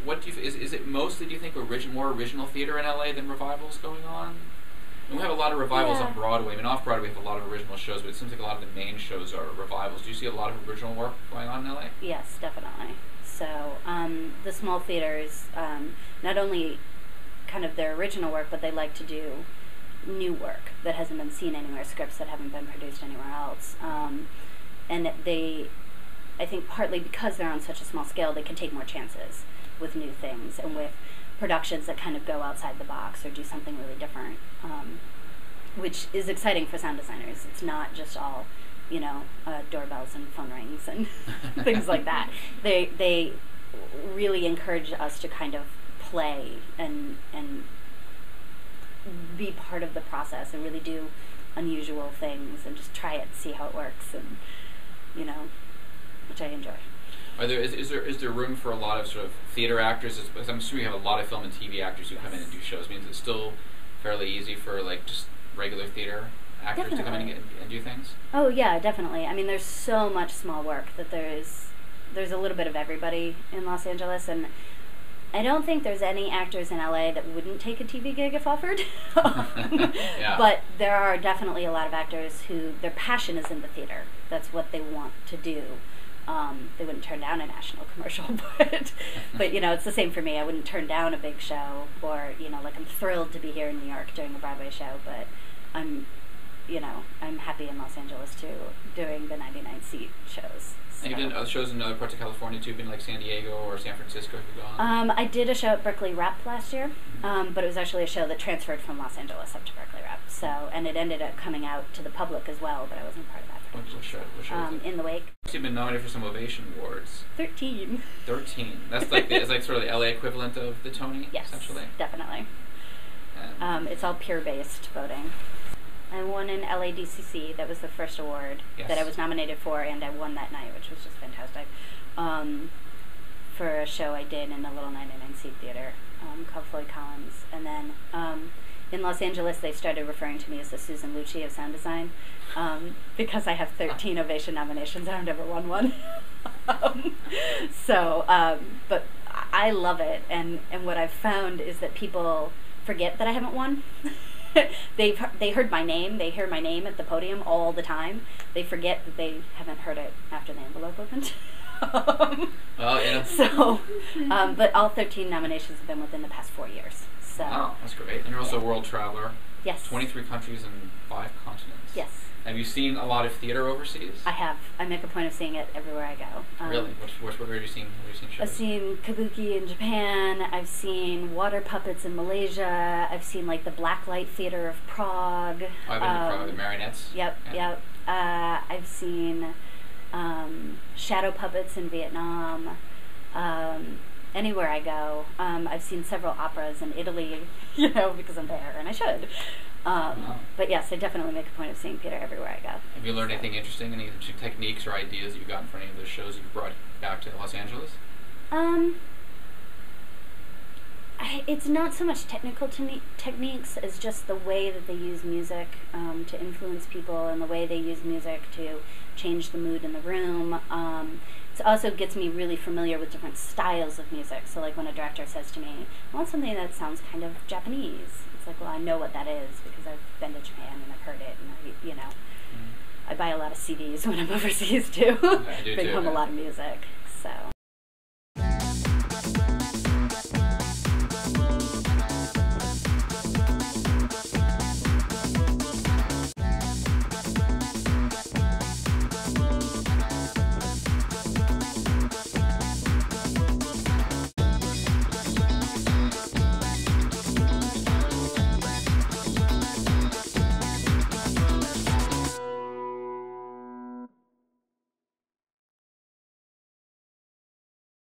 what do you is it mostly, do you think, more original theater in LA than revivals going on? And we have a lot of revivals on Broadway. I mean, off Broadway we have a lot of original shows, but it seems like a lot of the main shows are revivals. Do you see a lot of original work going on in LA? Yes, definitely. So the small theaters, not only kind of their original work, but they like to do new work that hasn't been seen anywhere, scripts that haven't been produced anywhere else. And they, I think partly because they're on such a small scale, they can take more chances with new things and with productions that kind of go outside the box or do something really different, which is exciting for sound designers. It's not just all, doorbells and phone rings and things like that. They really encourage us to kind of play and be part of the process and really do unusual things and just try it and see how it works, and which I enjoy. Is there room for a lot of sort of theater actors? I'm assuming you have a lot of film and TV actors who come in and do shows. I mean, is it still fairly easy for like just regular theater actors to come in and do things? Oh yeah, definitely. I mean, there's so much small work that there's a little bit of everybody in Los Angeles, and I don't think there's any actors in LA that wouldn't take a TV gig if offered. Yeah. But there are definitely a lot of actors who their passion is in the theater. That's what they want to do. They wouldn't turn down a national commercial, but it's the same for me. I wouldn't turn down a big show, or like I'm thrilled to be here in New York doing a Broadway show, but I'm happy in Los Angeles too, doing the 99-seat shows. So. And you've done shows in other parts of California too, been like San Diego or San Francisco? Have you gone? I did a show at Berkeley Rep last year, but it was actually a show that transferred from Los Angeles up to Berkeley Rep. So, and it ended up coming out to the public as well, but I wasn't part of that. What show was it? In the Wake. You've been nominated for some Ovation awards. 13. 13. That's like it's like sort of the LA equivalent of the Tony. Yes, essentially. Definitely. It's all peer-based voting. I won an LADCC. That was the first award that I was nominated for, and I won that night, which was just fantastic. For a show I did in a little 99-seat theater called Floyd Collins. And then in Los Angeles, they started referring to me as the Susan Lucci of sound design, because I have 13 Ovation nominations and I've never won one. But I love it, and what I've found is that people forget that I haven't won. They heard my name. They hear my name at the podium all the time. They forget that they haven't heard it after the envelope opened. But all 13 nominations have been within the past 4 years. So. Wow, that's great. And you're also a world traveler. Yes. 23 countries and 5 continents. Yes. Have you seen a lot of theater overseas? I have. I make a point of seeing it everywhere I go. Really? What have you seen? Shows? I've seen kabuki in Japan. I've seen water puppets in Malaysia. I've seen like the Blacklight Theater of Prague. Oh, I've been to Prague. The marionettes. Yep. I've seen shadow puppets in Vietnam. Anywhere I go. I've seen several operas in Italy, because I'm there, and I should. But yes, I definitely make a point of seeing theater everywhere I go. Have you learned anything interesting, any techniques or ideas that you got from any of the shows you've brought back to Los Angeles? It's not so much technical techniques as just the way that they use music to influence people, and the way they use music to change the mood in the room. It also gets me really familiar with different styles of music. So like when a director says to me, I want something that sounds kind of Japanese. It's like, well, I know what that is because I've been to Japan and I've heard it, and I buy a lot of CDs when I'm overseas too. I do Bring too, home a lot of music. So.